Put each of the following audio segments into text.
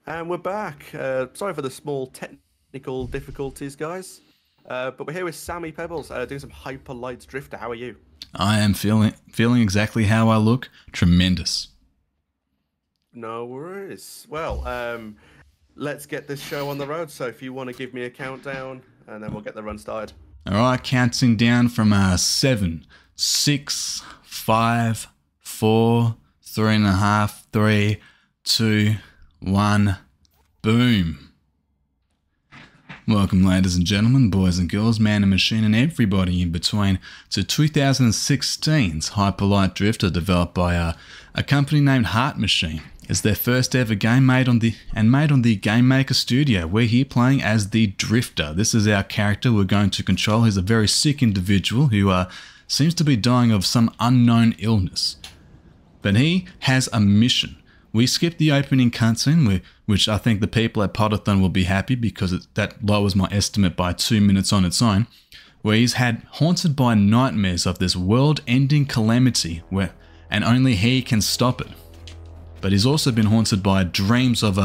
And we're back. Sorry for the small technical difficulties, guys. But we're here with Sammy Pebbles, doing some Hyper Light Drifter. How are you? I am feeling exactly how I look. Tremendous. No worries. Well, let's get this show on the road. So if you want to give me a countdown, and then we'll get the run started. All right, counting down from 7, 6, 5, 4, 3.5, 3, 2, 1, boom. Welcome, ladies and gentlemen, boys and girls, man and machine, and everybody in between to 2016's Hyperlight Drifter, developed by a company named Heart Machine. It's their first ever game made on the Game Maker Studio. We're here playing as the Drifter. This is our character we're going to control. He's a very sick individual who seems to be dying of some unknown illness. But he has a mission. We skipped the opening cutscene, which I think the people at Pottergone will be happy because that lowers my estimate by 2 minutes on its own, where he's haunted by nightmares of this world-ending calamity and only he can stop it. But he's also been haunted by dreams of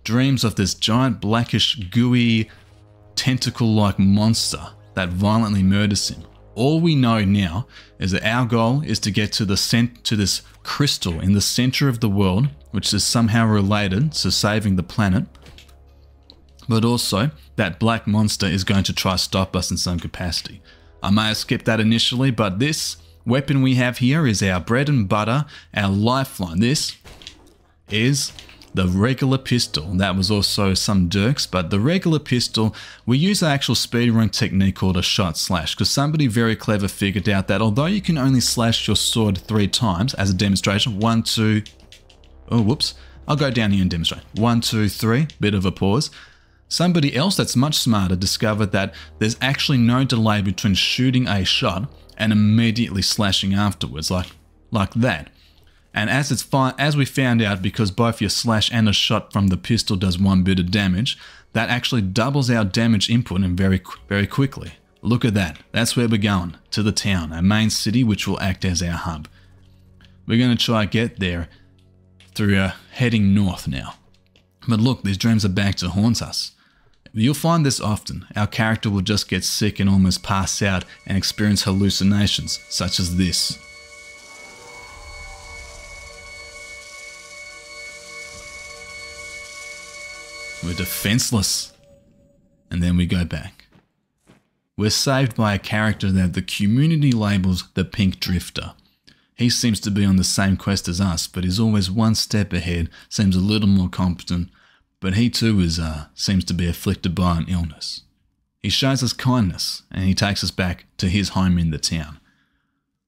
dreams of this giant blackish gooey tentacle-like monster that violently murders him. All we know now is that our goal is to get to this crystal in the center of the world, which is somehow related to saving the planet. But also, that black monster is going to try to stop us in some capacity. I may have skipped that initially, but this weapon we have here is our bread and butter, our lifeline. This is the regular pistol. That was also some Dirks, but the regular pistol, we use an actual speedrun technique called a shot slash, because somebody very clever figured out that although you can only slash your sword 3 times as a demonstration, 1, 2, oh whoops, I'll go down here and demonstrate. 1, 2, 3, bit of a pause. Somebody else that's much smarter discovered that there's actually no delay between shooting a shot and immediately slashing afterwards, like that. And as we found out, because both your slash and a shot from the pistol does 1 bit of damage, that actually doubles our damage input and very quickly. Look at that. That's where we're going, to the town, our main city, which will act as our hub. We're going to try to get there through heading north now. But look, these dreams are back to haunt us. You'll find this often. Our character will just get sick and almost pass out and experience hallucinations, such as this. We're defenseless. And then we go back. We're saved by a character that the community labels the Pink Drifter. He seems to be on the same quest as us, but he's always one step ahead, seems a little more competent, but he too seems to be afflicted by an illness. He shows us kindness, and he takes us back to his home in the town.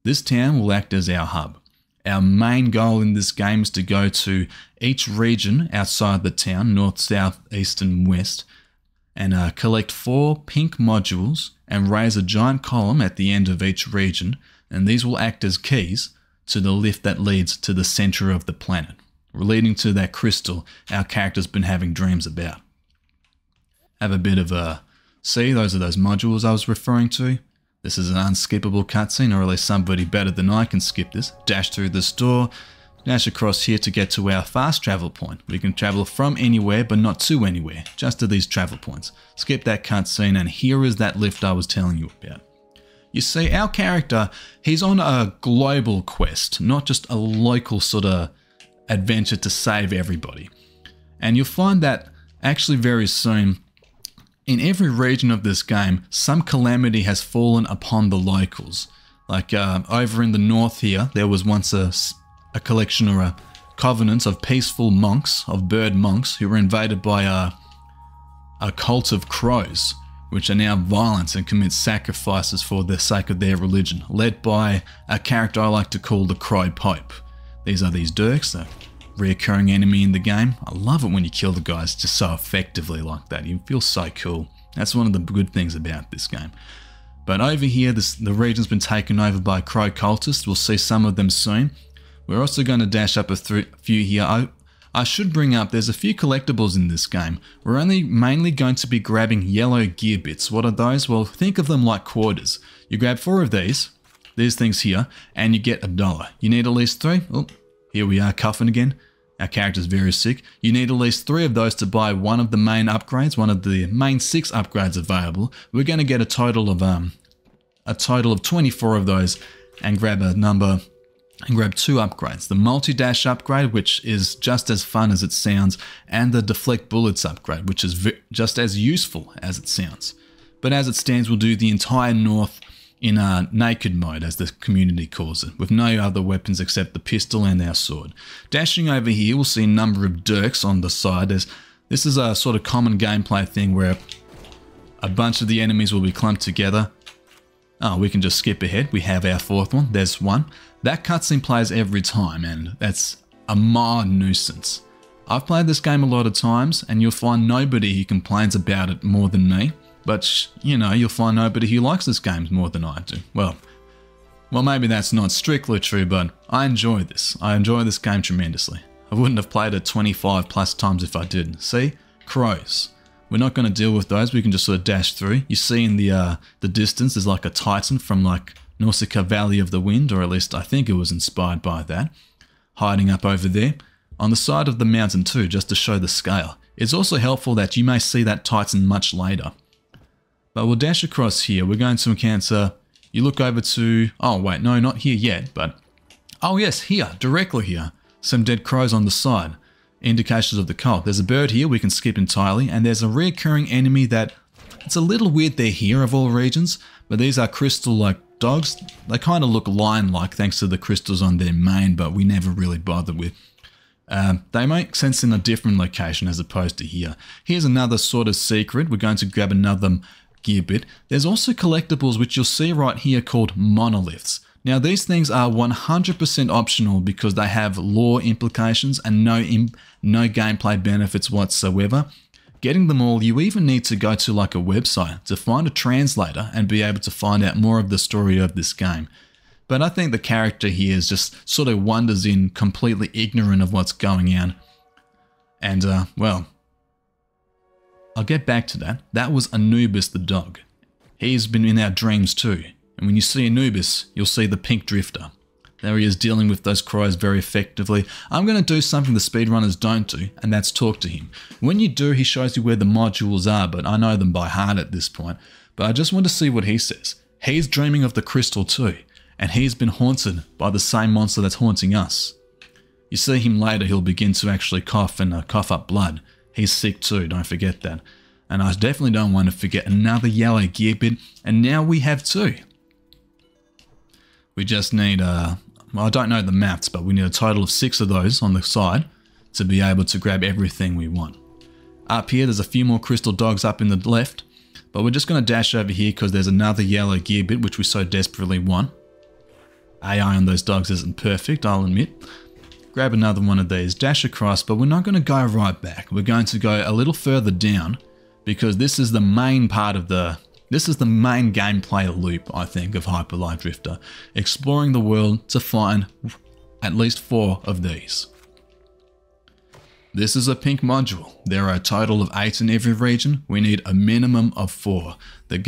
This town will act as our hub. Our main goal in this game is to go to each region outside the town, north, south, east and west, and collect 4 pink modules and raise a giant column at the end of each region, and these will act as keys to the lift that leads to the center of the planet, leading to that crystal our character's been having dreams about. Have a bit of a see, those are those modules I was referring to. This is an unskippable cutscene, or at least somebody better than I can skip this. Dash through this door, dash across here to get to our fast travel point. We can travel from anywhere, but not to anywhere, just to these travel points. Skip that cutscene, and here is that lift I was telling you about. You see, our character, he's on a global quest, not just a local sort of adventure to save everybody. And you'll find that actually very soon, in every region of this game, some calamity has fallen upon the locals. Like over in the north here, there was once a collection or a covenant of peaceful monks, of bird monks, who were invaded by a cult of crows, which are now violent and commit sacrifices for the sake of their religion, led by a character I like to call the Crow Pope. These are these Dirks, a reoccurring enemy in the game. I love it when you kill the guys just so effectively like that. You feel so cool. That's one of the good things about this game. But over here, the region's been taken over by crow cultists. We'll see some of them soon. We're also going to dash up a few here. I should bring up, there's a few collectibles in this game. We're only mainly going to be grabbing yellow gear bits. What are those? Well, think of them like quarters. You grab 4 of these things here, and you get $1. You need at least 3. Oh, here we are, cuffing again. Our character's very sick. You need at least 3 of those to buy one of the main upgrades, one of the main 6 upgrades available. We're going to get a total of 24 of those and grab a number and grab 2 upgrades. The multi-dash upgrade, which is just as fun as it sounds, and the deflect bullets upgrade, which is just as useful as it sounds. But as it stands, we'll do the entire north in naked mode, as the community calls it, with no other weapons except the pistol and our sword. Dashing over here, we'll see a number of dirks on the side. This is a sort of common gameplay thing where a bunch of the enemies will be clumped together. Oh, we can just skip ahead. We have our 4th one. There's one. That cutscene plays every time, and that's a mild nuisance. I've played this game a lot of times, and you'll find nobody who complains about it more than me. But, you know, you'll find nobody who likes this game more than I do. Well, maybe that's not strictly true, but I enjoy this. I enjoy this game tremendously. I wouldn't have played it 25 plus times if I didn't. See? Crows. We're not going to deal with those. We can just sort of dash through. You see in the distance, there's like a titan from like Nausicaa Valley of the Wind, or at least I think it was inspired by that, hiding up over there. On the side of the mountain too, just to show the scale. It's also helpful that you may see that titan much later. But we'll dash across here. We're going to encounter, you look over to, oh wait, no, not here yet, but, oh yes, here, directly here. Some dead crows on the side. Indications of the cult. There's a bird here we can skip entirely, and there's a recurring enemy that, it's a little weird they're here of all regions, but these are crystal-like dogs. They kind of look lion-like thanks to the crystals on their mane, but we never really bothered with. They make sense in a different location as opposed to here. Here's another sort of secret. We're going to grab another gear bit. There's also collectibles which you'll see right here called monoliths. Now these things are 100% optional because they have lore implications and no gameplay benefits whatsoever. Getting them all, you even need to go to like a website to find a translator and be able to find out more of the story of this game. But I think the character here is just sort of wanders in completely ignorant of what's going on. And well, I'll get back to that. That was Anubis the dog. He's been in our dreams too. And when you see Anubis, you'll see the pink drifter. There he is dealing with those crows very effectively. I'm going to do something the speedrunners don't do, and that's talk to him. When you do, he shows you where the modules are, but I know them by heart at this point. But I just want to see what he says. He's dreaming of the crystal too, and he's been haunted by the same monster that's haunting us. You see him later, he'll begin to actually cough and cough up blood. He's sick too, don't forget that. And I definitely don't want to forget another yellow gear bit, and now we have 2. We just need, well, I don't know the maths, but we need a total of 6 of those on the side to be able to grab everything we want. Up here, there's a few more crystal dogs up in the left, but we're just going to dash over here because there's another yellow gear bit which we so desperately want. AI on those dogs isn't perfect, I'll admit. Grab another one of these, dash across, but we're not going to go right back. We're going to go a little further down because this is the main part of this is the main gameplay loop, I think, of Hyper Light Drifter. Exploring the world to find at least 4 of these. This is a pink module. There are a total of 8 in every region. We need a minimum of 4. The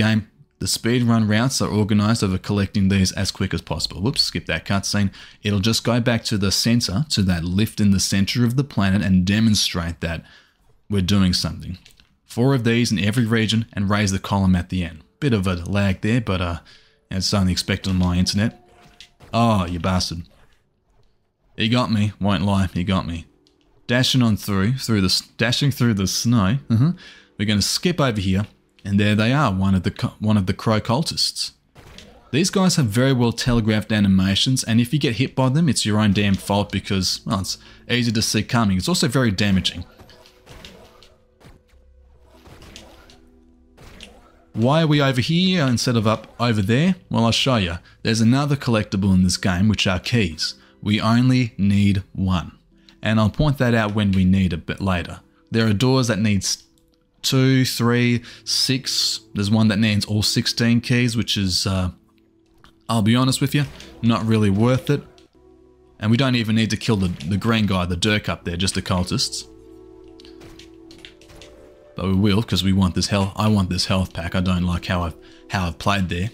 speedrun routes are organized over collecting these as quick as possible. Whoops, skip that cutscene. It'll just go back to the center, to that lift in the center of the planet and demonstrate that we're doing something. 4 of these in every region and raise the column at the end. Bit of a lag there, but it's only expected on my internet. Oh, you bastard. He got me, won't lie, he got me. Dashing on dashing through the snow. We're going to skip over here, and there they are, one of the crow cultists. These guys have very well telegraphed animations, and if you get hit by them, it's your own damn fault because, well, it's easy to see coming. It's also very damaging. Why are we over here instead of up over there? Well, I'll show you. There's another collectible in this game, which are keys. We only need 1. And I'll point that out when we need a bit later. There are doors that need 2, 3, 6. There's one that needs all 16 keys, which is, I'll be honest with you, not really worth it. And we don't even need to kill the green guy, the Dirk up there, just the cultists. But we will, because we want this health. I want this health pack. I don't like how I've played there.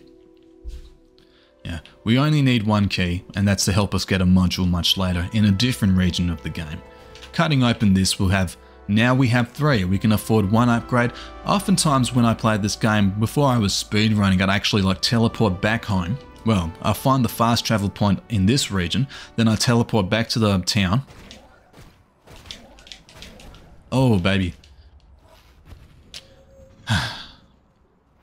Yeah, we only need 1 key, and that's to help us get a module much later in a different region of the game. Cutting open this, now we have 3. We can afford 1 upgrade. Oftentimes when I played this game, before I was speedrunning, I'd actually like teleport back home. Well, I find the fast travel point in this region, then I teleport back to the town. Oh, baby.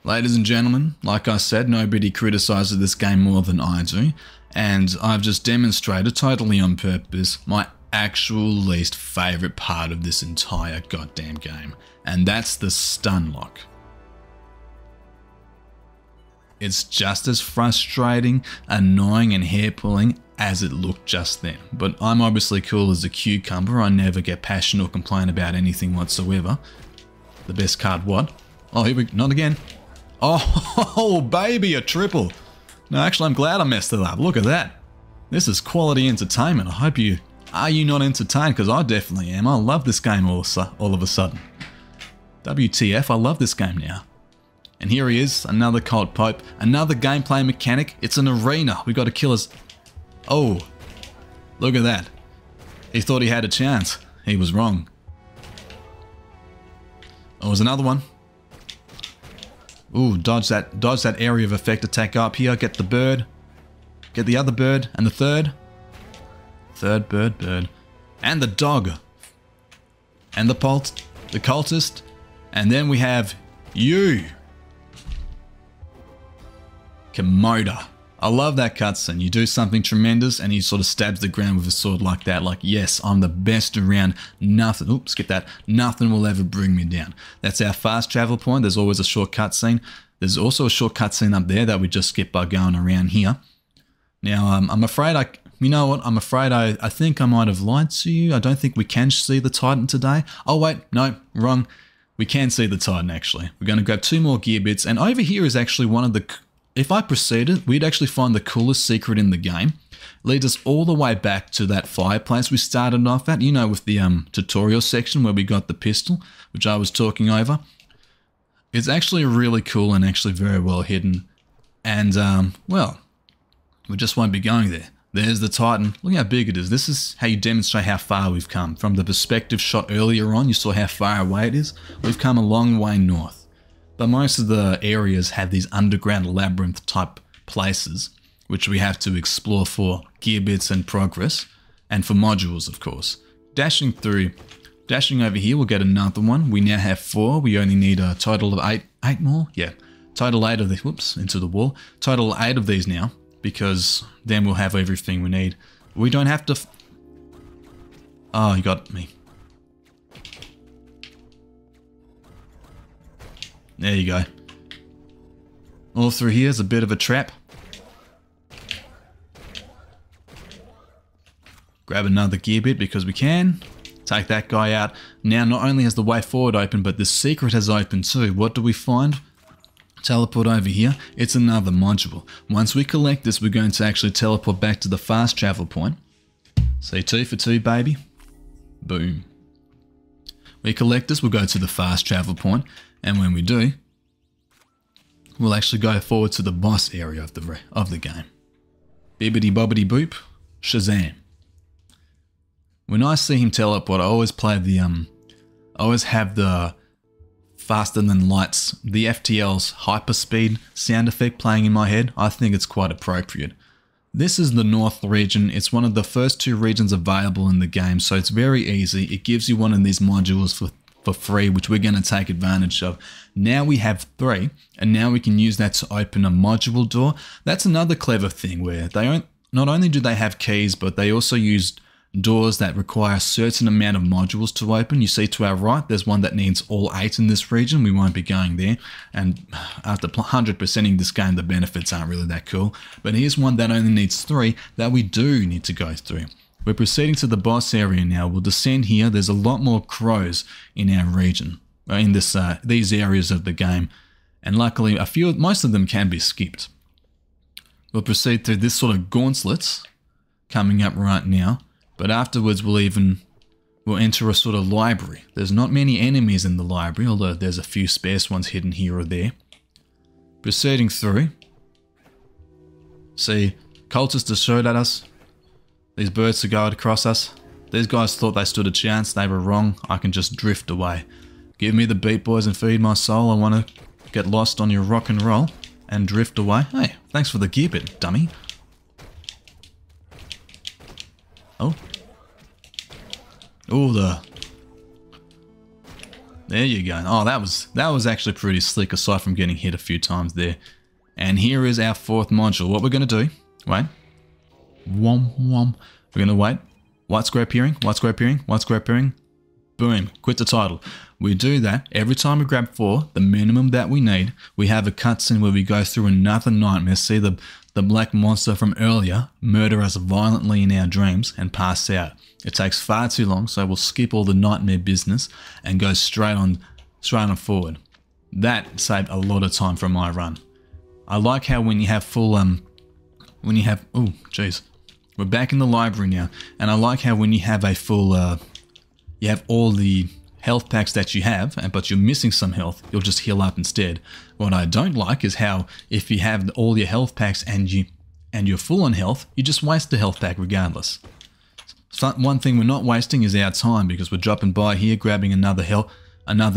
Ladies and gentlemen, like I said, nobody criticizes this game more than I do, and I've just demonstrated, totally on purpose, my actual least favorite part of this entire goddamn game, and that's the stun lock. It's just as frustrating, annoying, and hair-pulling as it looked just then, but I'm obviously cool as a cucumber. I never get passionate or complain about anything whatsoever. The best card, what? Oh, here we go, not again. Oh, baby, a triple. No, actually, I'm glad I messed it up. Look at that. This is quality entertainment. I hope you... Are you not entertained? Because I definitely am. I love this game all of a sudden. WTF, I love this game now. And here he is, another Cult Pope. Another gameplay mechanic. It's an arena. We got to kill us. Oh, look at that. He thought he had a chance. He was wrong. Oh, there's another one. Ooh, dodge that area of effect attack up here. Get the bird. Get the other bird. And the third. Third bird. And the dog. And the cultist. And then we have you. Komoda. I love that cutscene. You do something tremendous and he sort of stabs the ground with a sword like that. Like, yes, I'm the best around. Nothing, oops, skip that. Nothing will ever bring me down. That's our fast travel point. There's always a short cutscene. There's also a short cutscene up there that we just skip by going around here. Now, I'm afraid you know what? I'm afraid I think I might have lied to you. I don't think we can see the Titan today. Oh, wait, no, wrong. We can see the Titan, actually. We're going to grab 2 more gear bits. And over here is actually one of the... If I proceeded, we'd actually find the coolest secret in the game. Leads us all the way back to that fireplace we started off at, you know, with the tutorial section where we got the pistol, which I was talking over. It's actually really cool and actually very well hidden. And, well, we just won't be going there. There's the Titan. Look how big it is. This is how you demonstrate how far we've come. From the perspective shot earlier on, you saw how far away it is. We've come a long way north. But most of the areas have these underground labyrinth type places, which we have to explore for gear bits and progress, and for modules, of course. Dashing over here, we'll get another one. We now have 4. We only need a total of 8 more. Yeah, total 8 of these. Whoops, into the wall. Total 8 of these now, because then we'll have everything we need. We don't have to. Oh, you got me. There you go. All through here is a bit of a trap. Grab another gear bit because we can. Take that guy out. Now not only has the way forward opened, but the secret has opened too. What do we find? Teleport over here. It's another module. Once we collect this, we're going to actually teleport back to the fast travel point. See, 2 for 2, baby. Boom. We collect this, we'll go to the fast travel point. And when we do, we'll actually go forward to the boss area of the game. Bibbidi bobbidi boop, Shazam. When I see him teleport, I always play the I always have the faster than lights, the FTL's hyperspeed sound effect playing in my head. I think it's quite appropriate. This is the North region. It's one of the first 2 regions available in the game, so it's very easy. It gives you one of these modules for free, which we're going to take advantage of. Now we have 3, and now we can use that to open a module door. That's another clever thing where they not only do they have keys, but they also use doors that require a certain amount of modules to open. You see to our right, there's one that needs all 8 in this region. We won't be going there. And after 100%ing this game, the benefits aren't really that cool. But here's one that only needs 3 that we do need to go through. We're proceeding to the boss area now. We'll descend here. There's a lot more crows in our region, in these areas of the game. And luckily, most of them can be skipped. We'll proceed through this sort of gauntlets coming up right now. But afterwards, we'll enter a sort of library. There's not many enemies in the library, although there's a few sparse ones hidden here or there. Proceeding through. See, cultists are shot at us. These birds are going across us. These guys thought they stood a chance. They were wrong. I can just drift away. Give me the beat, boys, and feed my soul. I want to get lost on your rock and roll and drift away. Hey, thanks for the gear bit, dummy. Oh. Oh, there you go. Oh, that was actually pretty slick, aside from getting hit a few times there. And here is our fourth module. What we're going to do, wait. Wom, wom. We're going to wait. White square appearing, white square appearing, white square appearing. Boom, quit the title. We do that every time we grab 4, the minimum that we need. We have a cutscene where we go through another nightmare, see the black monster from earlier murder us violently in our dreams and pass out. It takes far too long, so we'll skip all the nightmare business and go straight on forward. That saved a lot of time from my run. I like how when you have full, oh jeez. We're back in the library now, and I like how when you have a full, you have all the health packs that you have, but you're missing some health, you'll just heal up instead. What I don't like is how if you have all your health packs and you're full on health, you just waste the health pack regardless. So one thing we're not wasting is our time, because we're dropping by here, grabbing another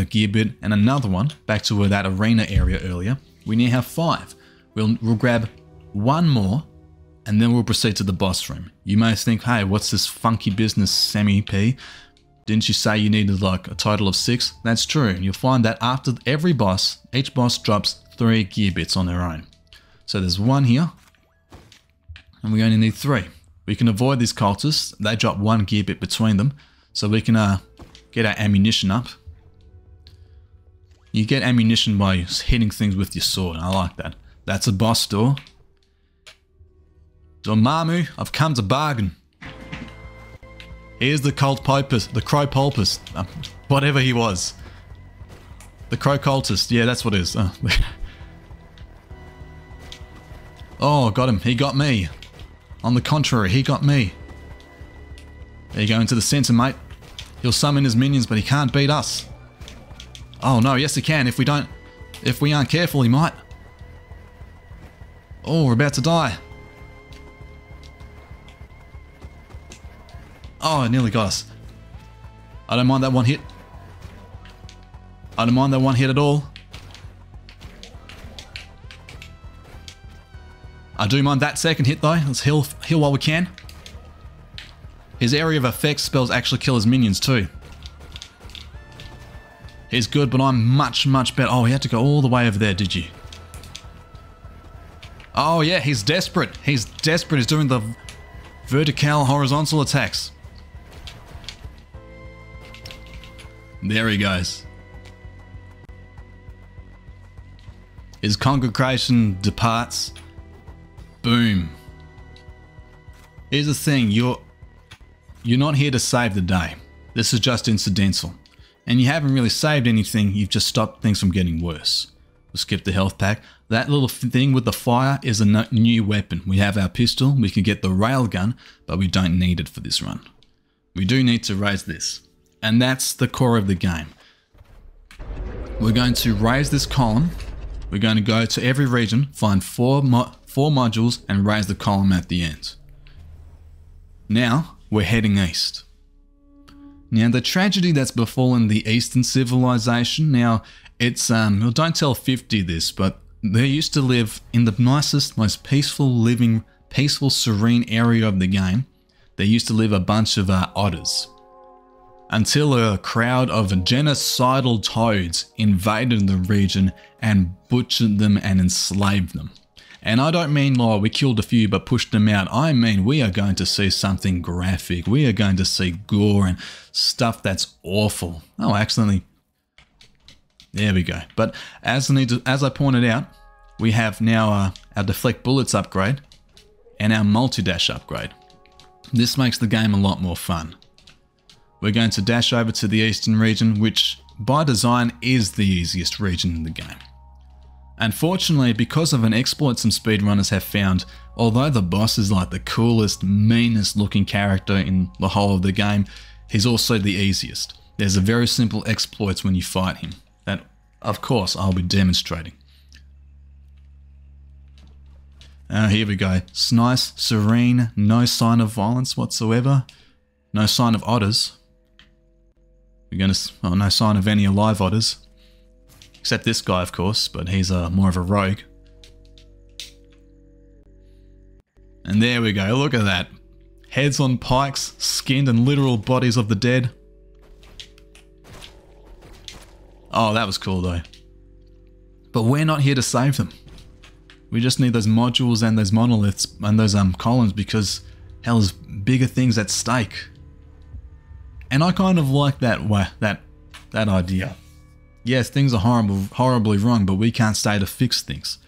gear bit, and another one, back to that arena area earlier. We now have 5. We'll grab one more, and then we'll proceed to the boss room. You may think, hey, what's this funky business, Sammy P? Didn't you say you needed like a total of 6? That's true. You'll find that after every boss, each boss drops 3 gear bits on their own. So there's 1 here, and we only need 3. We can avoid these cultists. They drop 1 gear bit between them, so we can get our ammunition up. You get ammunition by hitting things with your sword. I like that. That's a boss door. Dormammu, I've come to bargain. Here's the crow pulpus, whatever he was. The crow cultist, yeah, that's what it is. Oh, got him, he got me. On the contrary, he got me. There you go, into the center, mate. He'll summon his minions, but he can't beat us. Oh no, yes he can, if we aren't careful, he might. Oh, we're about to die. Oh, it nearly got us. I don't mind that one hit. I don't mind that one hit at all. I do mind that second hit though. Let's heal while we can. His area of effect spells actually kill his minions too. He's good, but I'm much, much better. Oh, he had to go all the way over there, did you? Oh yeah, he's desperate. He's desperate. He's doing the vertical, horizontal attacks. There he goes. His congregation departs. Boom. Here's the thing, you're not here to save the day. This is just incidental. And you haven't really saved anything, you've just stopped things from getting worse. We'll skip the health pack. That little thing with the fire is a new weapon. We have our pistol, we can get the railgun, but we don't need it for this run. We do need to raise this. And that's the core of the game. We're going to raise this column. We're going to go to every region, find four modules, and raise the column at the end. Now, we're heading east. Now, the tragedy that's befallen the Eastern civilization, now, it's, well, don't tell 50 this, but they used to live in the nicest, most peaceful, serene area of the game. There used to live a bunch of otters. Until a crowd of genocidal toads invaded the region and butchered them and enslaved them. And I don't mean, oh, we killed a few but pushed them out. I mean, we are going to see something graphic. We are going to see gore and stuff that's awful. Oh, accidentally. There we go. But as I pointed out, we have now our deflect bullets upgrade and our multi-dash upgrade. This makes the game a lot more fun. We're going to dash over to the eastern region, which by design is the easiest region in the game. Unfortunately, because of an exploit some speedrunners have found, although the boss is like the coolest, meanest looking character in the whole of the game, he's also the easiest. There's a very simple exploits when you fight him, that of course I'll be demonstrating. Here we go. It's nice, serene, no sign of violence whatsoever. No sign of otters. We're gonna... Oh, no sign of any alive otters. Except this guy, of course, but he's more of a rogue. And there we go, look at that. Heads on pikes, skinned and literal bodies of the dead. Oh, that was cool though. But we're not here to save them. We just need those modules and those monoliths and those columns because hell, there's bigger things at stake. And I kind of like that idea. Yes, things are horribly wrong, but we can't stay to fix things.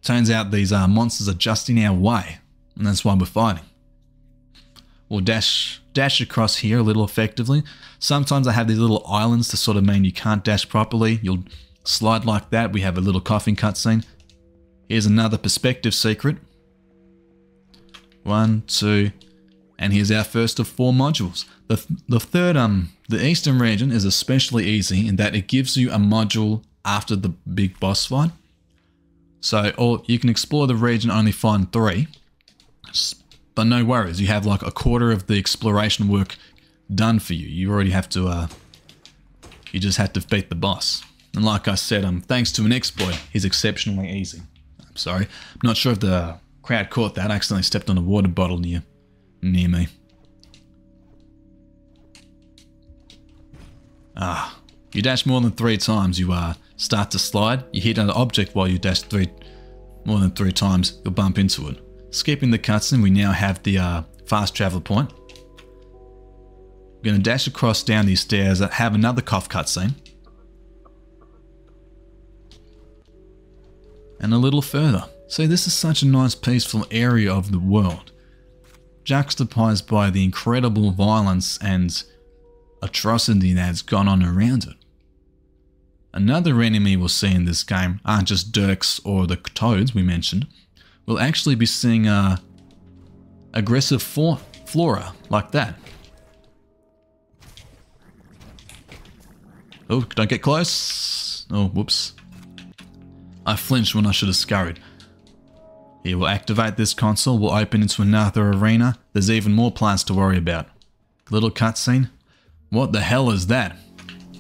Turns out these monsters are just in our way, and that's why we're fighting. We'll dash across here a little effectively. Sometimes I have these little islands to sort of mean you can't dash properly. You'll slide like that. We have a little coughing cutscene. Here's another perspective secret. 1, 2, and here's our first of 4 modules. The third, the eastern region is especially easy in that it gives you a module after the big boss fight. So, or you can explore the region, only find 3. But no worries, you have like a quarter of the exploration work done for you. You already have to, you just have to beat the boss. And like I said, thanks to an exploit, he's exceptionally easy. I'm sorry, I'm not sure if the crowd caught that. I accidentally stepped on a water bottle near me. You dash more than 3 times, you start to slide. You hit an object while you dash more than 3 times, you'll bump into it. Skipping the cutscene, we now have the fast travel point. We're going to dash across down these stairs that have another cough cutscene. And a little further. See, this is such a nice peaceful area of the world, juxtaposed by the incredible violence and atrocity that's gone on around it. Another enemy we'll see in this game aren't just Dirks or the toads we mentioned. We'll actually be seeing aggressive flora like that. Oh, don't get close. Oh, whoops. I flinched when I should have scurried. Here, we'll activate this console. We'll open into another arena. There's even more plants to worry about. Little cutscene. What the hell is that?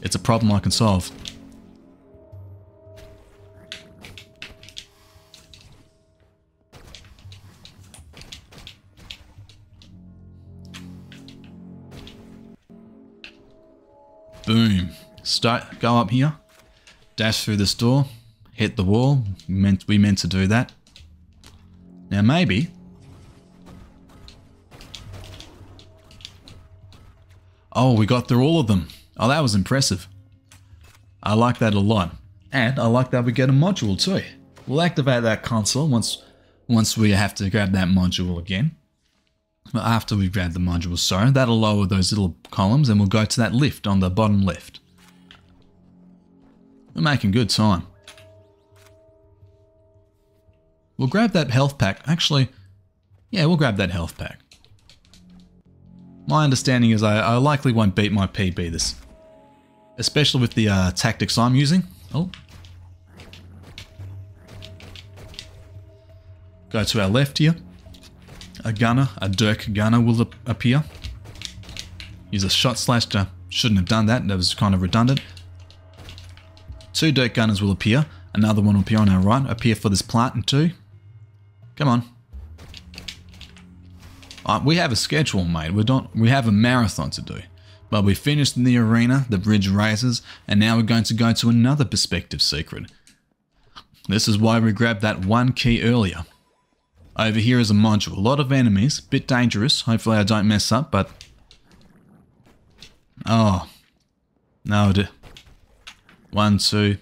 It's a problem I can solve. Boom. Go up here. Dash through this door. Hit the wall. We meant to do that. Now maybe. Oh, we got through all of them. Oh, that was impressive. I like that a lot. And I like that we get a module too. We'll activate that console once we have to grab that module again. Well, after we grab the module, sorry, that'll lower those little columns and we'll go to that lift on the bottom left. We're making good time. We'll grab that health pack. Actually, yeah, we'll grab that health pack. My understanding is I likely won't beat my PB this. Especially with the tactics I'm using. Oh. Go to our left here. A Dirk gunner will appear. Use a shot slash to... Shouldn't have done that, that was kind of redundant. 2 Dirk gunners will appear. Another one will appear on our right. Appear for this plant in 2. Come on. We have a schedule, mate. We have a marathon to do. But we finished in the arena, the bridge raises, and now we're going to go to another perspective secret. This is why we grabbed that 1 key earlier. Over here is a module. A lot of enemies. Bit dangerous. Hopefully I don't mess up, but... Oh. No, 1, 2...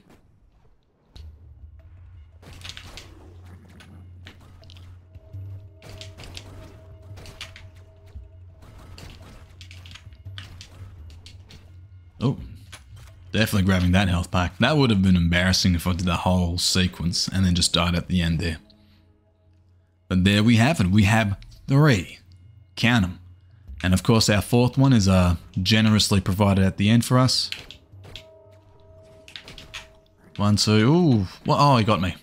Oh, definitely grabbing that health pack. That would have been embarrassing if I did the whole sequence and then just died at the end there. But there we have it. We have 3. Count them. And of course our 4th one is generously provided at the end for us. 1, 2, ooh. Oh, he got me.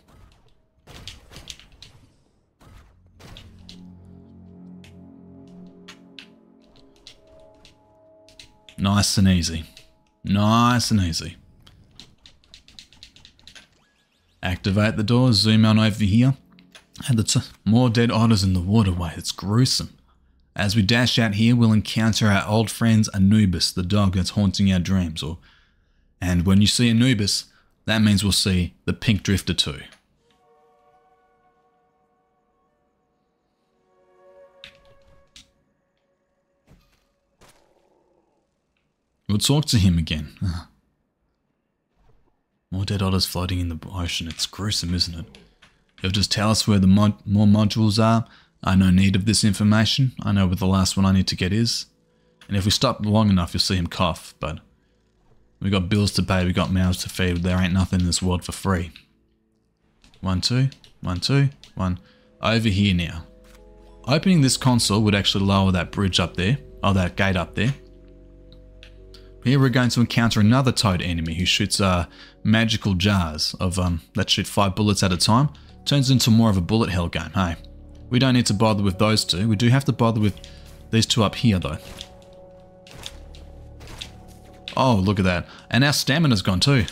Nice and easy. Nice and easy. Activate the door, zoom on over here. And more dead otters in the waterway. It's gruesome. As we dash out here, we'll encounter our old friends Anubis, the dog that's haunting our dreams. And when you see Anubis, that means we'll see the Pink Drifter too. We'll talk to him again. More dead otters floating in the ocean. It's gruesome, isn't it? He'll just tell us where the more modules are. I know need of this information. I know where the last one I need to get is. And if we stop long enough, you'll see him cough. But we got bills to pay. We got mouths to feed. There ain't nothing in this world for free. 1, 2, 1, 2, 1. Over here now. Opening this console would actually lower that bridge up there. Oh, that gate up there. Here we're going to encounter another toad enemy who shoots magical jars of that shoot 5 bullets at a time. Turns into more of a bullet hell game. Hey, we don't need to bother with those two. We do have to bother with these two up here though. Oh, look at that. And our stamina's gone too.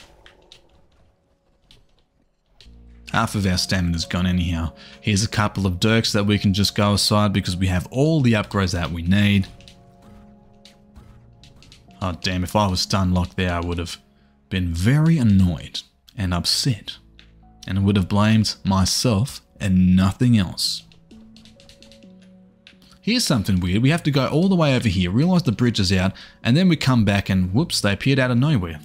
Half of our stamina's gone anyhow. Here's a couple of dirks that we can just go aside because we have all the upgrades that we need. Oh damn, if I was stun locked there, I would have been very annoyed and upset. And I would have blamed myself and nothing else. Here's something weird. We have to go all the way over here, realize the bridge is out, and then we come back and whoops, they appeared out of nowhere.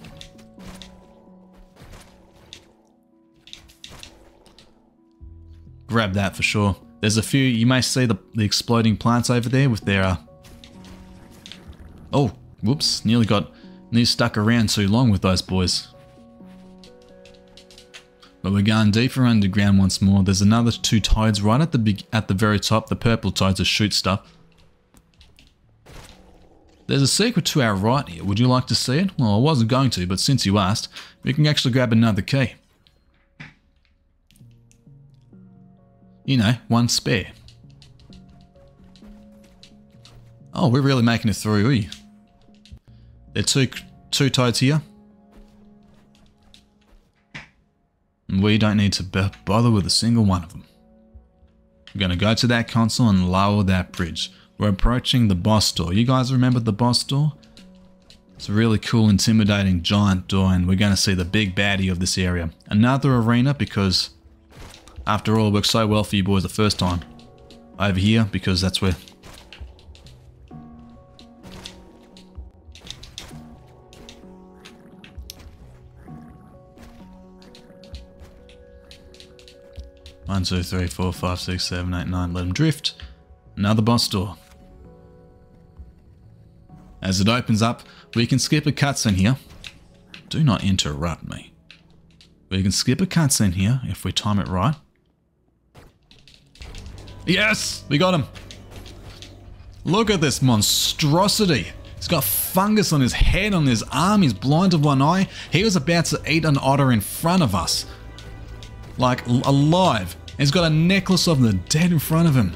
Grab that for sure. There's a few, you may see the exploding plants over there with their... Oh, whoops, nearly stuck around too long with those boys. But we're going deeper underground once more. There's another 2 toads right at the very top, the purple toads that shoot stuff. There's a secret to our right here. Would you like to see it? Well, I wasn't going to, but since you asked, we can actually grab another key. You know, 1 spare. Oh, we're really making it through, are you? There are two toads here. And we don't need to bother with a single one of them. We're going to go to that console and lower that bridge. We're approaching the boss door. You guys remember the boss door? It's a really cool, intimidating, giant door, and we're going to see the big baddie of this area. Another arena because, after all, it worked so well for you boys the first time. Over here, because that's where... One, 2, 3, 4, 5, 6, 7, 8, 9, let them drift. Another boss door. As it opens up, we can skip a cutscene here. Do not interrupt me. We can skip a cutscene here if we time it right. Yes! We got him! Look at this monstrosity! He's got fungus on his head, on his arm, he's blind of one eye. He was about to eat an otter in front of us. Like, alive. He's got a necklace of the dead in front of him.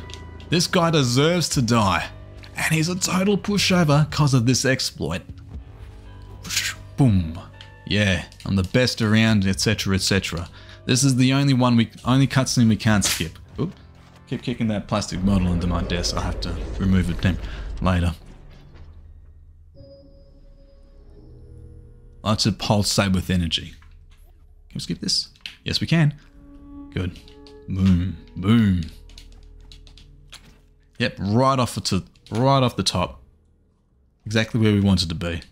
This guy deserves to die. And he's a total pushover because of this exploit. Boom. Yeah, I'm the best around, etc, etc. This is the only cutscene we can't skip. Oop. Keep kicking that plastic model into my desk. I'll have to remove it later. I like to pulsate with energy. Can we skip this? Yes, we can. Good. Boom. Boom. Yep, right off the top. Exactly where we wanted to be.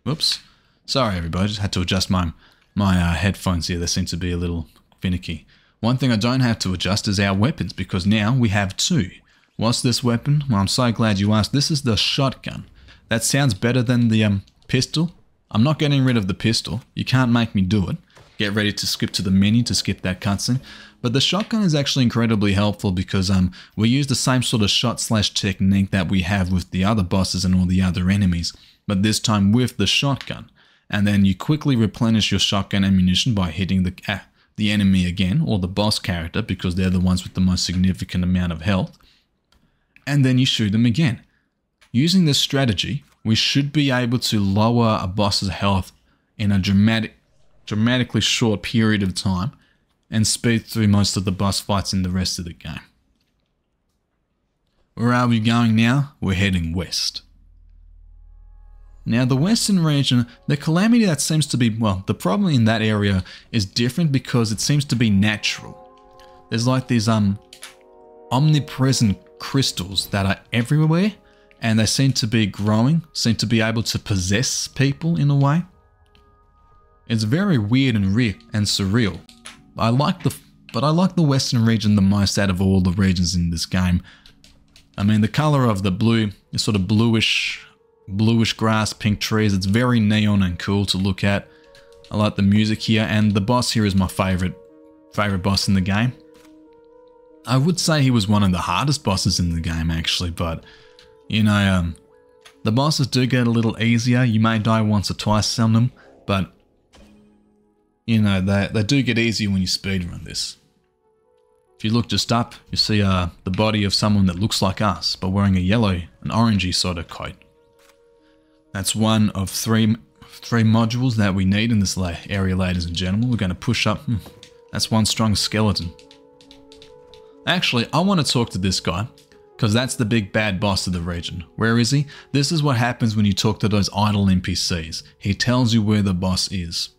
Whoops. Sorry everybody, just had to adjust my headphones here. They seem to be a little finicky. One thing I don't have to adjust is our weapons, because now we have 2. What's this weapon? Well, I'm so glad you asked. This is the shotgun. That sounds better than the pistol. I'm not getting rid of the pistol. You can't make me do it. Get ready to skip to the menu to skip that cutscene. But the shotgun is actually incredibly helpful because we use the same sort of shot/technique that we have with the other bosses and all the other enemies, but this time with the shotgun. And then you quickly replenish your shotgun ammunition by hitting the enemy again, or the boss character, because they're the ones with the most significant amount of health. And then you shoot them again. Using this strategy, we should be able to lower a boss's health in a dramatically short period of time and speed through most of the boss fights in the rest of the game. Where are we going now? We're heading west. Now the western region, the calamity that seems to be, well, the problem in that area is different because it seems to be natural. There's like these omnipresent crystals that are everywhere, and they seem to be growing, seem to be able to possess people in a way. It's very weird and surreal. I like the western region the most out of all the regions in this game. I mean, the color of the blue is sort of bluish grass, pink trees. It's very neon and cool to look at. I like the music here, and the boss here is my favorite boss in the game. I would say he was one of the hardest bosses in the game actually, but you know, the bosses do get a little easier. You may die once or twice on them, but you know, they do get easier when you speedrun this. If you look just up, you see the body of someone that looks like us, but wearing a yellow, an orangey sort of coat. That's one of three modules that we need in this area, ladies and gentlemen. We're going to push up. That's one strong skeleton. Actually, I want to talk to this guy, because that's the big bad boss of the region. Where is he? This is what happens when you talk to those idle NPCs. He tells you where the boss is.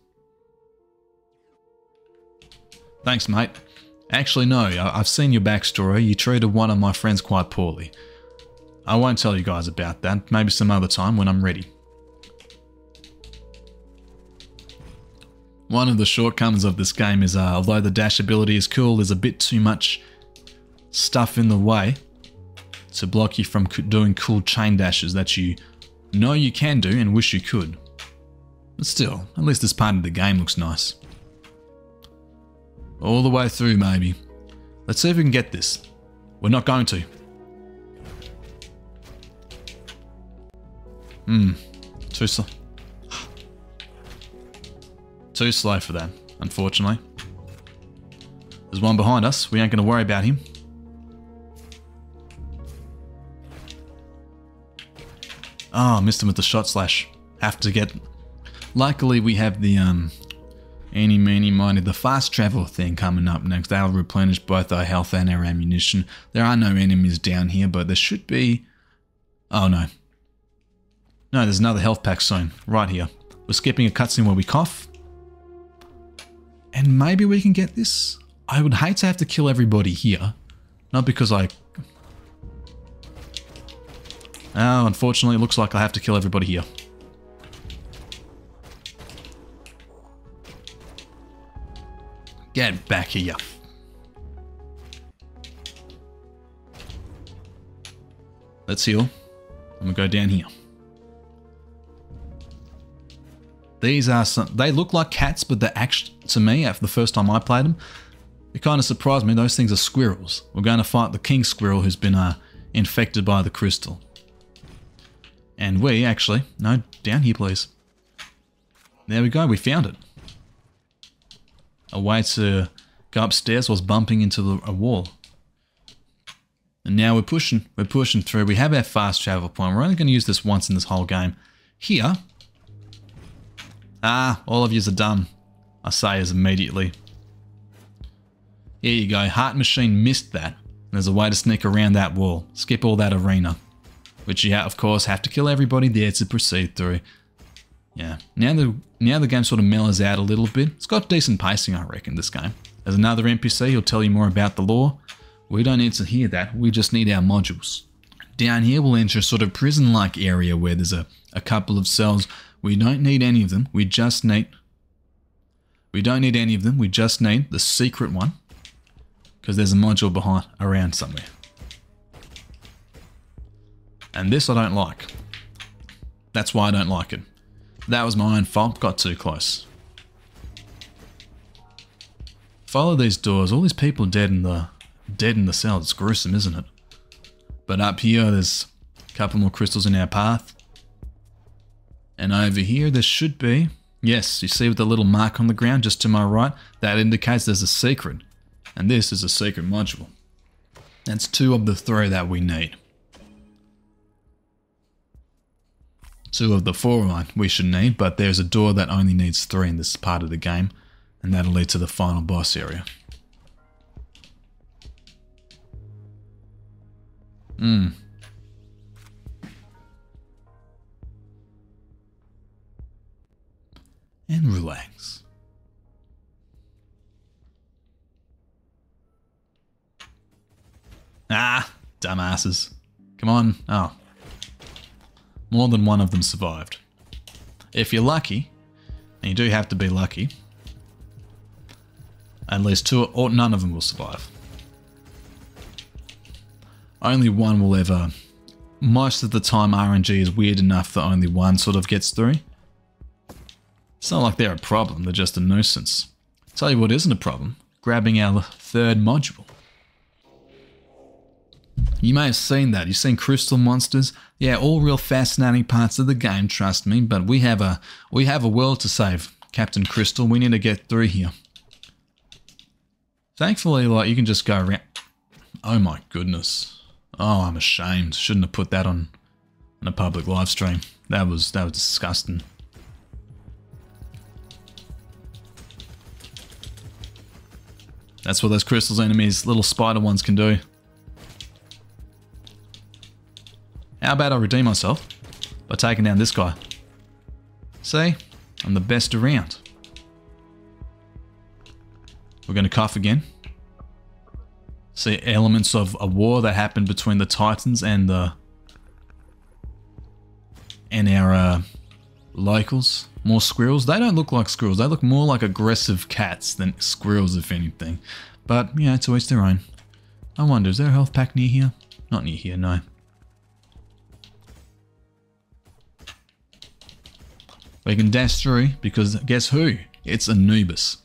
Thanks, mate. Actually, no, I've seen your backstory. You treated one of my friends quite poorly. I won't tell you guys about that. Maybe some other time when I'm ready. One of the shortcomings of this game is, although the dash ability is cool, there's a bit too much stuff in the way to block you from doing cool chain dashes that you know you can do and wish you could. But still, at least this part of the game looks nice. All the way through, maybe. Let's see if we can get this. We're not going to. Too slow. Too slow for that, unfortunately. There's one behind us. We ain't going to worry about him. Oh, missed him with the shot slash. Have to get... Luckily, we have the, eeny, meeny, miny, the fast travel thing coming up next. That'll replenish both our health and our ammunition. There are no enemies down here, but there should be... Oh, no. No, there's another health pack soon. Right here. We're skipping a cutscene where we cough. And maybe we can get this? I would hate to have to kill everybody here. Not because I... Oh, unfortunately, it looks like I have to kill everybody here. Get back here. Let's heal. I'm gonna go down here. These are some... They look like cats, but they're actually, to me, after the first time I played them, it kind of surprised me. Those things are squirrels. We're going to fight the king squirrel who's been infected by the crystal. And we actually... No, down here, please. There we go. We found it. A way to go upstairs was bumping into a wall. And now we're pushing through. We have our fast travel point. We're only going to use this once in this whole game. Here... Ah, all of yous are dumb. I say as immediately. Here you go. Heart Machine missed that. There's a way to sneak around that wall. Skip all that arena. Which you, of course, have to kill everybody there to proceed through. Yeah. Now the game sort of mellows out a little bit. It's got decent pacing, I reckon, this game. There's another NPC who'll tell you more about the lore. We don't need to hear that. We just need our modules. Down here, we'll enter a sort of prison-like area where there's a couple of cells. We don't need any of them. We just need... We don't need any of them. We just need the secret one. Because there's a module around somewhere. And this I don't like. That's why I don't like it. That was my own fault. Got too close. Follow these doors. All these people dead in the cell. It's gruesome, isn't it? But up here, there's a couple more crystals in our path. And over here, there should be... Yes, you see with the little mark on the ground just to my right? That indicates there's a secret. And this is a secret module. That's 2 of the 3 that we need. 2 of the 4 we should need, but there's a door that only needs 3 in this part of the game, and that'll lead to the final boss area. And relax. Ah, dumbasses. Come on. Oh. More than one of them survived. If you're lucky, and you do have to be lucky, at least 2 or none of them will survive. Only one will ever. Most of the time RNG is weird enough that only one sort of gets through. It's not like they're a problem, they're just a nuisance. Tell you what isn't a problem, grabbing our 3rd module. You may have seen that. You've seen crystal monsters. Yeah, all real fascinating parts of the game, trust me, but we have a world to save, Captain Crystal. We need to get through here. Thankfully, like, you can just go around. Oh my goodness. Oh, I'm ashamed. Shouldn't have put that on a public live stream. That was disgusting. That's what those crystals enemies, little spider ones, can do. How about I redeem myself by taking down this guy? See? I'm the best around. We're going to cuff again. See elements of a war that happened between the Titans and our locals. More squirrels. They don't look like squirrels. They look more like aggressive cats than squirrels, if anything. But, you know, to each their own. I wonder, is there a health pack near here? Not near here, no. We can dash through because guess who? It's Anubis.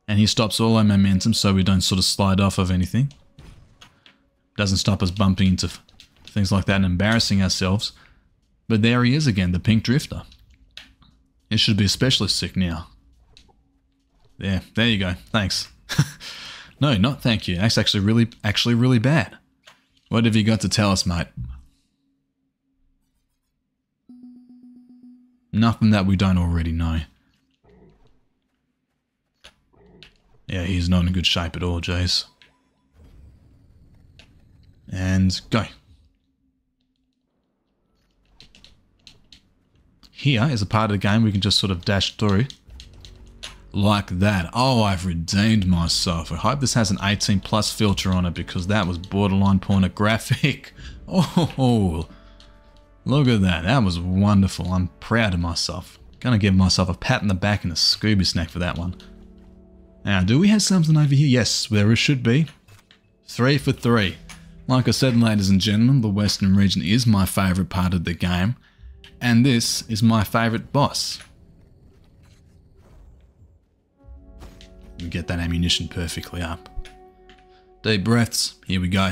And he stops all our momentum so we don't sort of slide off of anything. Doesn't stop us bumping into things like that and embarrassing ourselves. But there he is again, the pink drifter. It should be especially sick now. There you go. Thanks. No, not thank you. That's actually really bad. What have you got to tell us, mate? Nothing that we don't already know. Yeah, he's not in good shape at all, Jace. And go. Here is a part of the game we can just sort of dash through. Like that. Oh, I've redeemed myself. I hope this has an 18 plus filter on it because that was borderline pornographic. Oh, look at that. That was wonderful. I'm proud of myself. Gonna give myself a pat on the back and a Scooby snack for that one. Now, do we have something over here? Yes, there should be. 3 for 3. Like I said, ladies and gentlemen, the Western region is my favourite part of the game. And this is my favourite boss. We get that ammunition perfectly up. Deep breaths. Here we go.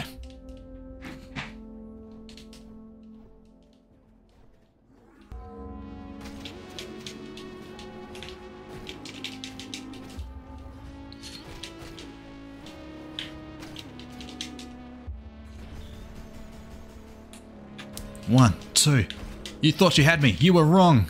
One, two. You thought you had me. You were wrong.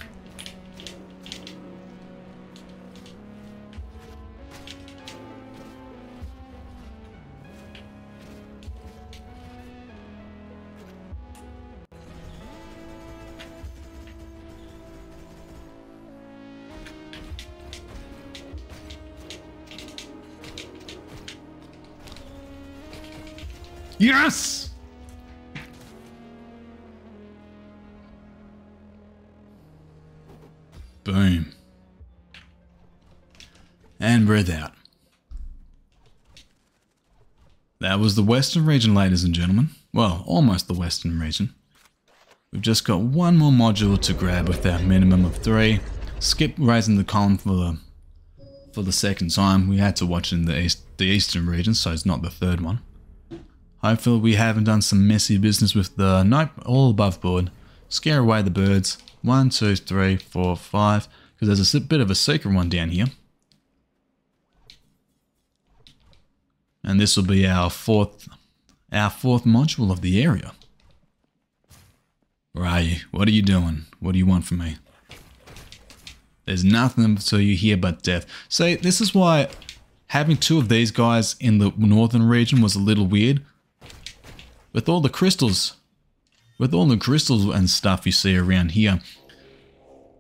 Yes! Boom. And breathe out. That was the Western region, ladies and gentlemen. Well, almost the Western region. We've just got one more module to grab with our minimum of 3. Skip raising the column for the second time. We had to watch in the Eastern region, so it's not the third one. Hopefully we haven't done some messy business with the... Nope, all above board. Scare away the birds. 1, 2, 3, 4, 5. Because there's a bit of a secret one down here. And this will be our fourth module of the area. Where are you? What are you doing? What do you want from me? There's nothing to you here but death. See, this is why having 2 of these guys in the northern region was a little weird. With all the crystals and stuff you see around here,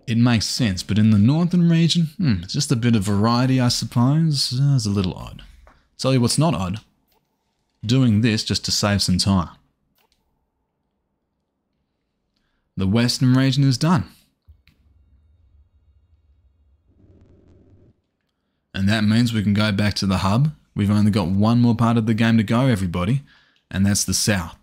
it makes sense. But in the northern region, it's just a bit of variety, I suppose. It's a little odd. Tell you what's not odd. Doing this just to save some time. The western region is done. And that means we can go back to the hub. We've only got one more part of the game to go, everybody, and that's the south.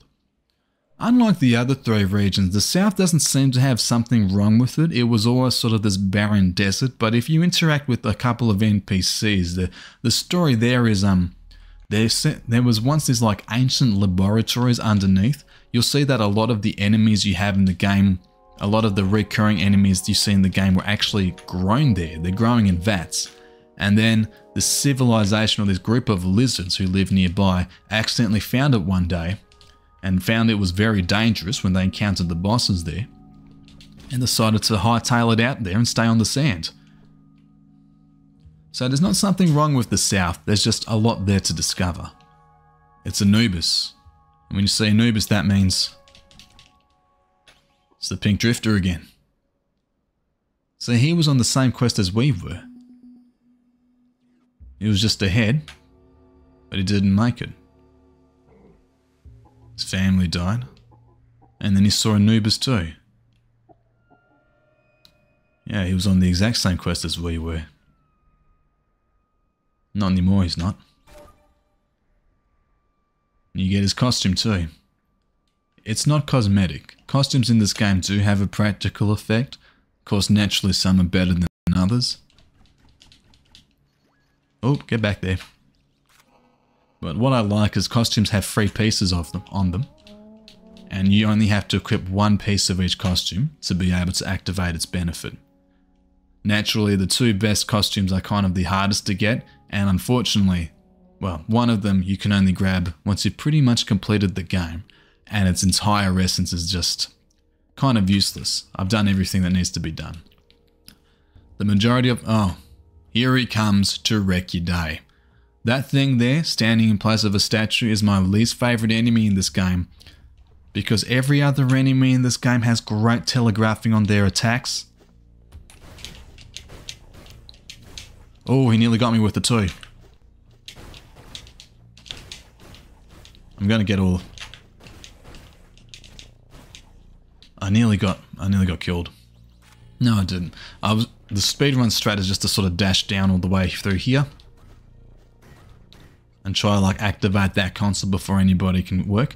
Unlike the other 3 regions, the south doesn't seem to have something wrong with it. It was always sort of this barren desert, but if you interact with a couple of NPCs, the story there is there was once these like ancient laboratories underneath. You'll see that a lot of the enemies you have in the game, a lot of the recurring enemies you see in the game were actually grown there. They're growing in vats. And then the civilization, or this group of lizards who live nearby, accidentally found it one day and found it was very dangerous when they encountered the bosses there, and decided to hightail it out there and stay on the sand. So there's not something wrong with the south, there's just a lot there to discover. It's Anubis. And when you say Anubis, that means it's the Pink Drifter again. So he was on the same quest as we were. He was just ahead, but he didn't make it. His family died, and then he saw Anubis too. Yeah, he was on the exact same quest as we were. Not anymore, he's not. You get his costume too. It's not cosmetic. Costumes in this game do have a practical effect. Of course, naturally some are better than others. Oh, get back there. But what I like is costumes have 3 pieces of them on them. And you only have to equip 1 piece of each costume to be able to activate its benefit. Naturally, the 2 best costumes are kind of the hardest to get, and unfortunately, well, one of them you can only grab once you've pretty much completed the game, and its entire essence is just kind of useless. I've done everything that needs to be done. The majority of... oh, here he comes to wreck your day. That thing there, standing in place of a statue, is my least favourite enemy in this game. Because every other enemy in this game has great telegraphing on their attacks. Oh, he nearly got me with the 2. I'm gonna get all... I nearly got killed. No, I didn't. The speedrun strat is just to sort of dash down all the way through here. And try to like activate that console before anybody can work.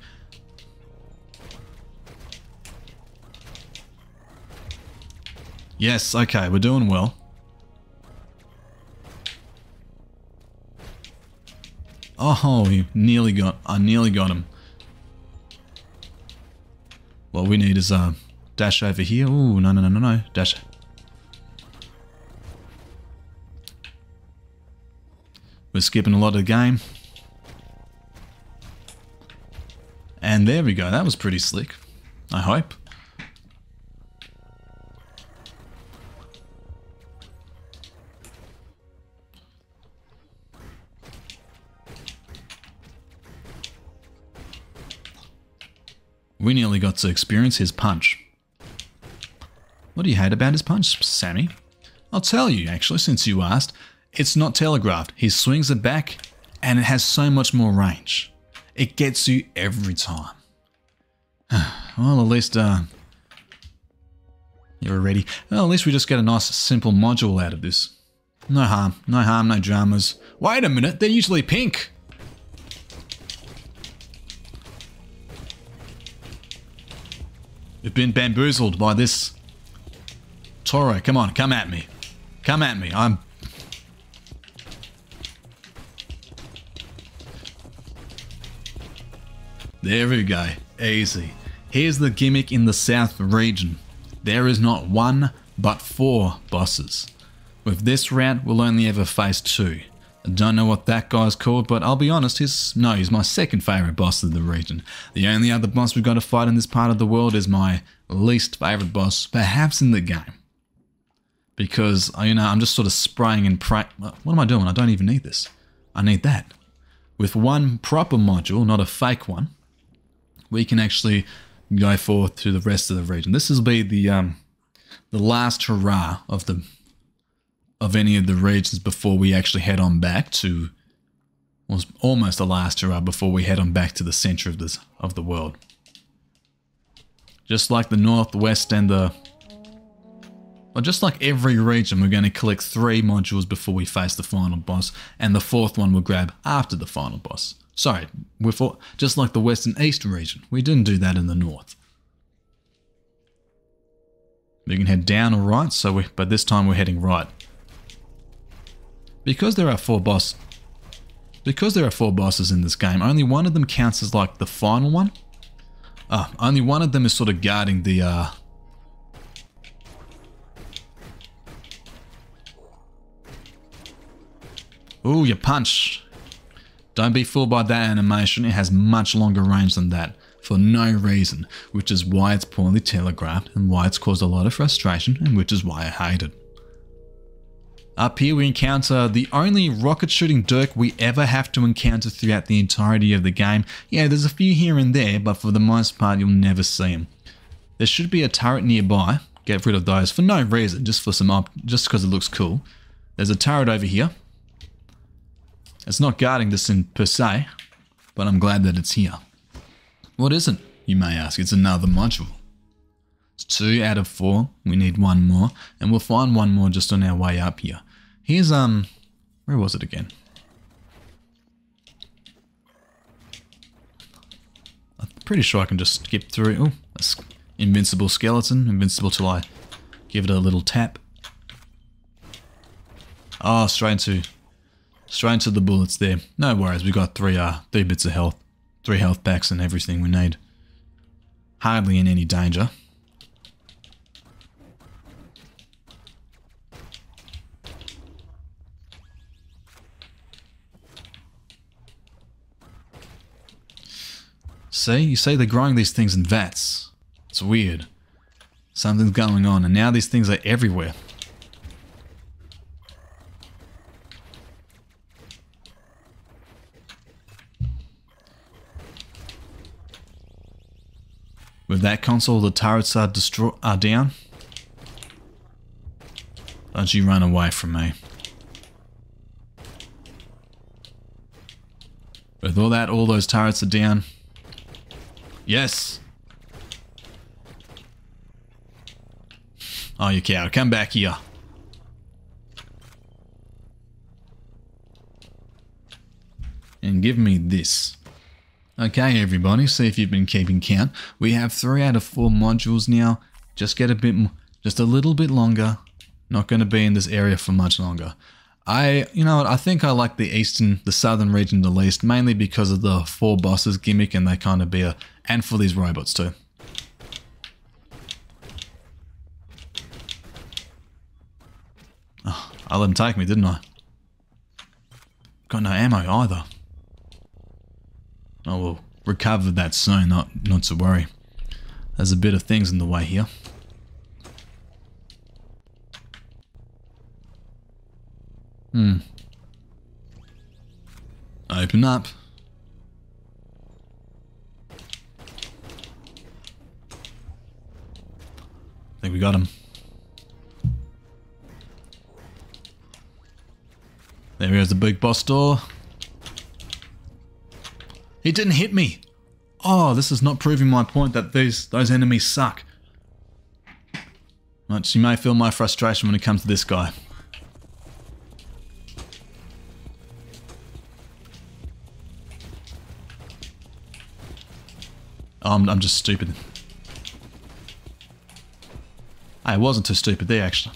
Yes, okay, we're doing well. Oh, I nearly got him. What we need is a dash over here. Ooh, no. Dash. We're skipping a lot of the game. And there we go. That was pretty slick. I hope. We nearly got to experience his punch. What do you hate about his punch, Sammy? I'll tell you, actually, since you asked. It's not telegraphed. He swings it back, and it has so much more range. It gets you every time. Well, at least, you're ready. Well, at least we just get a nice, simple module out of this. No harm, no dramas. Wait a minute, they're usually pink. We've been bamboozled by this. Toro, come on, come at me. Come at me, There we go, easy. Here's the gimmick in the South region. There is not 1, but 4 bosses. With this route, we'll only ever face 2. I don't know what that guy's called, but I'll be honest, he's my second favourite boss of the region. The only other boss we've got to fight in this part of the world is my least favorite boss perhaps in the game. Because, I'm just sort of spraying and praying. What am I doing? I don't even need this. I need that. With one proper module, not a fake one, we can actually go forth to the rest of the region. This will be the last hurrah of any of the regions before we actually head on back to, well, almost the last hurrah before we head on back to the center of the world. Just like the northwest and just like every region, we're going to collect 3 modules before we face the final boss, and the 4th one we'll grab after the final boss. Sorry, just like the west and east region. We didn't do that in the north. We can head down or right, but this time we're heading right. Because there are 4 bosses in this game, only one of them counts as like the final one. Only one of them is sort of guarding the Ooh, you punch. Don't be fooled by that animation. It has much longer range than that for no reason, which is why it's poorly telegraphed and why it's caused a lot of frustration and which is why I hate it. Up here we encounter the only rocket shooting dirk we ever have to encounter throughout the entirety of the game. Yeah, there's a few here and there, but for the most part you'll never see them. There should be a turret nearby. Get rid of those for no reason, just because it looks cool. There's a turret over here. It's not guarding this per se, but I'm glad that it's here. What is it, you may ask? It's another module. It's 2 out of 4. We need 1 more, and we'll find 1 more just on our way up here. Here's, where was it again? I'm pretty sure I can just skip through. Oh, that's invincible skeleton. Invincible till I give it a little tap. Oh, straight into the bullets there. No worries, we got 3 bits of health. 3 health packs and everything we need. Hardly in any danger. See? You see they're growing these things in vats. It's weird. Something's going on, and now these things are everywhere. With that console, the turrets are down. Don't you run away from me. With all those turrets are down. Yes! Oh, you coward. Come back here. And give me this. Okay, everybody, see if you've been keeping count. We have 3 out of 4 modules now. Just a little bit longer. Not going to be in this area for much longer. You know what, I think I like the southern region the least, mainly because of the 4 bosses gimmick, and they kind of and for these robots too. Oh, I let them take me, didn't I? Got no ammo either. Oh, we'll recover that soon, not to worry. There's a bit of things in the way here. Open up. I think we got him. There goes the big boss door. He didn't hit me. Oh, this is not proving my point that those enemies suck. Much you may feel my frustration when it comes to this guy. Oh, I'm just stupid. I wasn't too stupid there, actually.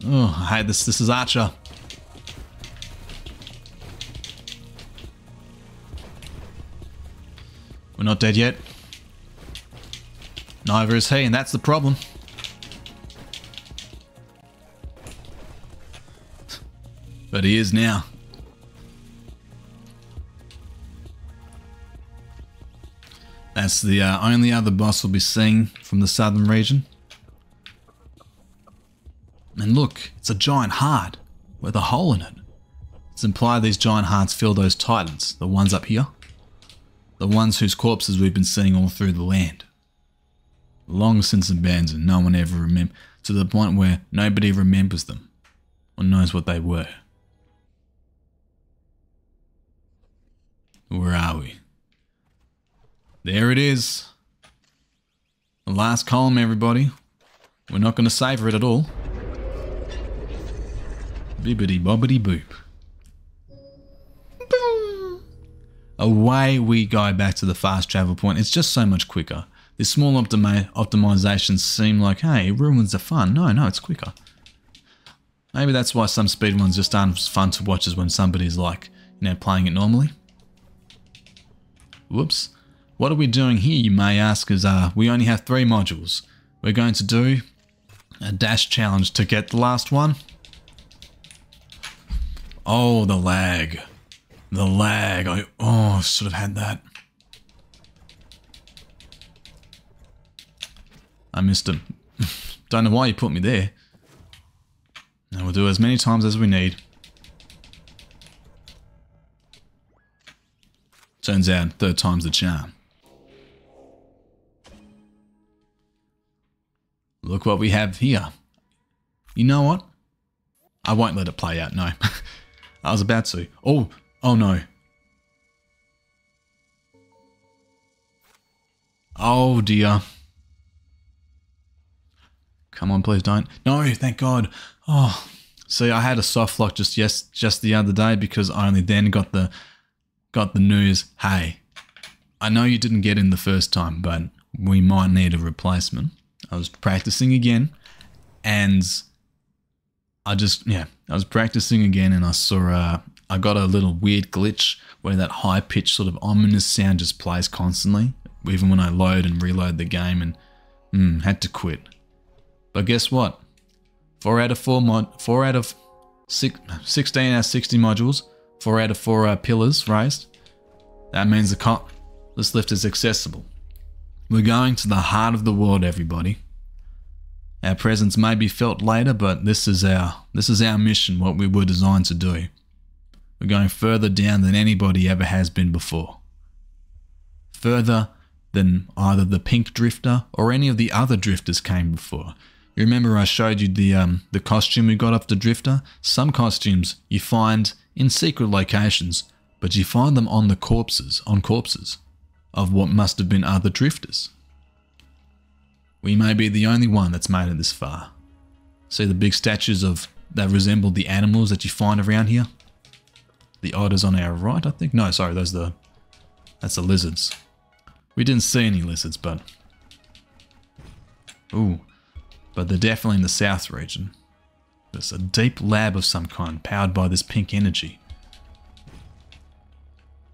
Oh, I hate this. This is Archer. We're not dead yet. Neither is he, and that's the problem. But he is now. That's the only other boss we'll be seeing from the southern region. And look, it's a giant heart with a hole in it. It's implied these giant hearts fill those titans, the ones up here. The ones whose corpses we've been seeing all through the land. Long since abandoned, no one ever remembers, to the point where nobody remembers them or knows what they were. Where are we? There it is. The last column, everybody. We're not going to savour it at all. Bibbidi bobbidi boop. Boom. Away we go back to the fast travel point. It's just so much quicker. These small optimizations seem like, hey, it ruins the fun. No, it's quicker. Maybe that's why some speedruns just aren't as fun to watch as when somebody's like, playing it normally. Whoops. What are we doing here, you may ask, is we only have 3 modules. We're going to do a dash challenge to get the last one. Oh, the lag. The lag. I should have had that. I missed him. Don't know why you put me there. Now we'll do as many times as we need. Turns out, 3rd time's the charm. Look what we have here. You know what? I won't let it play out, no. I was about to. Oh no. Oh dear. Come on, please don't. No, thank God. Oh, see, I had a soft lock just the other day because I only then got the news. Hey, I know you didn't get in the first time, but we might need a replacement. I was practicing again, and I was practicing again, and I saw I got a little weird glitch where that high pitched sort of ominous sound just plays constantly, even when I load and reload the game, and had to quit. But guess what? 4 out of 16 out of 60 modules, 4 out of 4 pillars raised. That means this lift is accessible. We're going to the heart of the world, everybody. Our presence may be felt later, but this is our mission, what we were designed to do. We're going further down than anybody ever has been before. Further than either the pink drifter or any of the other drifters came before. You remember I showed you the costume we got off the drifter? Some costumes you find in secret locations, but you find them on corpses of what must have been other drifters. We may be the only one that's made it this far. See the big statues that resemble the animals that you find around here? The otters on our right, I think? No, sorry, that's the lizards. We didn't see any lizards, but... Ooh. But they're definitely in the south region. There's a deep lab of some kind, powered by this pink energy.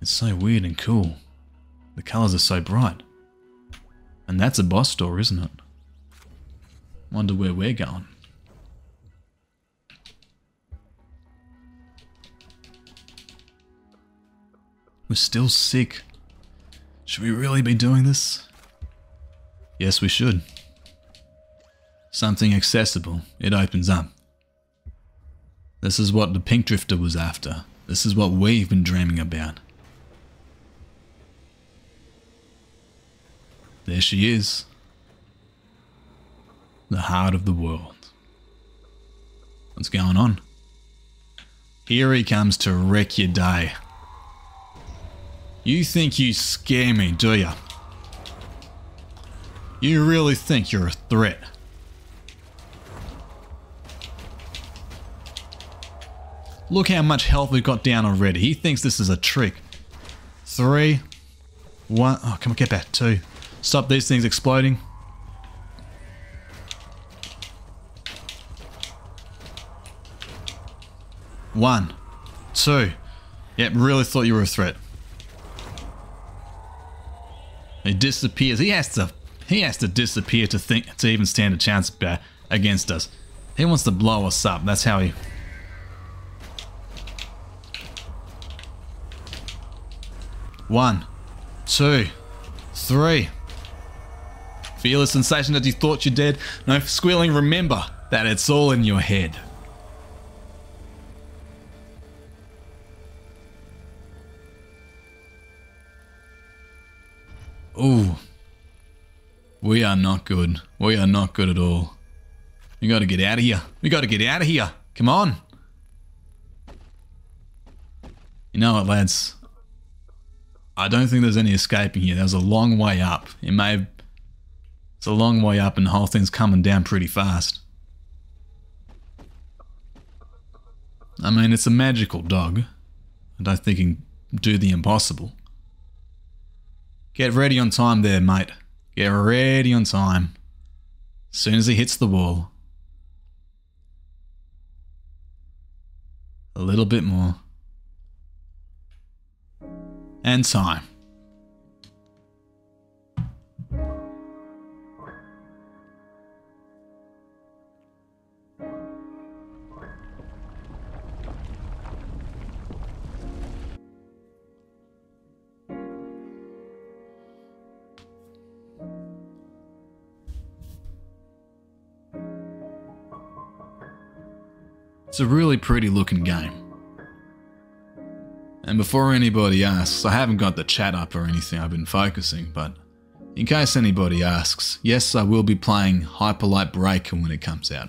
It's so weird and cool. The colours are so bright. And that's a boss door, isn't it? Wonder where we're going. We're still sick. Should we really be doing this? Yes, we should. Something accessible. It opens up. This is what the pink drifter was after. This is what we've been dreaming about. There she is. The heart of the world. What's going on? Here he comes to wreck your day. You think you scare me, do ya? You really think you're a threat? Look how much health we've got down already. He thinks this is a trick. 3, 1. Oh, come on, get back. 2. Stop these things exploding. 1, 2. Yep, really thought you were a threat. He disappears. He has to disappear to even stand a chance against us. He wants to blow us up. That's how he... 1, 2, 3. Feel a sensation that you thought you did? No squealing, remember that it's all in your head. Ooh. We are not good. We are not good at all. We gotta get out of here. We gotta get out of here. Come on. You know what, lads? I don't think there's any escaping here. That was a long way up. It's a long way up and the whole thing's coming down pretty fast. I mean, it's a magical dog. I don't think it can do the impossible. Get ready on time there, mate. Get ready on time. As soon as he hits the wall. A little bit more. And time. It's a really pretty looking game. And before anybody asks, I haven't got the chat up or anything, I've been focusing, but in case anybody asks, yes, I will be playing Hyperlight Breaker when it comes out.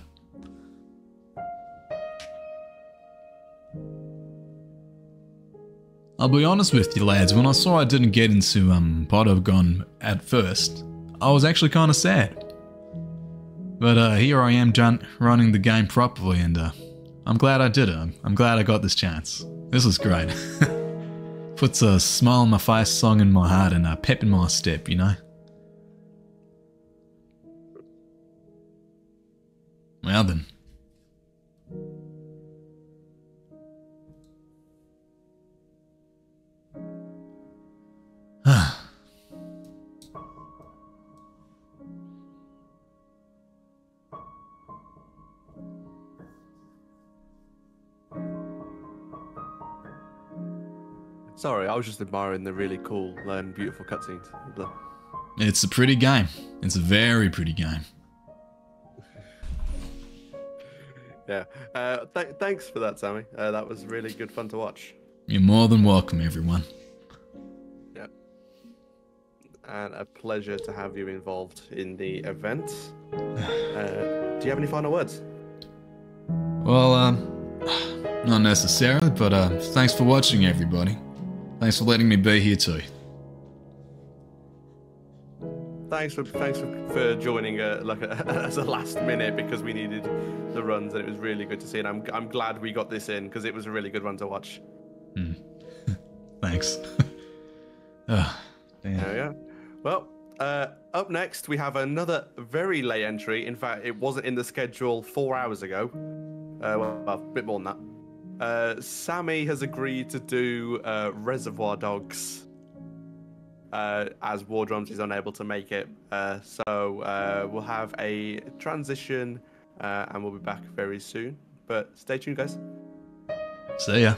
I'll be honest with you lads, when I saw I didn't get into Pottergone at first, I was actually kind of sad. But here I am running the game properly and I'm glad I did it. I'm glad I got this chance. This was great. Puts a smile on my face, song in my heart, and a pep in my step, you know? Well then. Sorry, I was just admiring the really cool and beautiful cutscenes. It's a pretty game. It's a very pretty game. Yeah. Thanks for that, Sammy. That was really good fun to watch. You're more than welcome, everyone. Yeah. And a pleasure to have you involved in the event. Do you have any final words? Well, not necessarily, but thanks for watching, everybody. Thanks for letting me be here too. Thanks for joining as a last minute because we needed the runs and it was really good to see. And I'm glad we got this in because it was a really good one to watch. Thanks. Damn. There we go. Well, up next we have another very late entry. In fact, it wasn't in the schedule 4 hours ago. Well, a bit more than that. Sammy has agreed to do Reservoir Dogs as War Drums is unable to make it. So we'll have a transition and we'll be back very soon. But stay tuned, guys. See ya.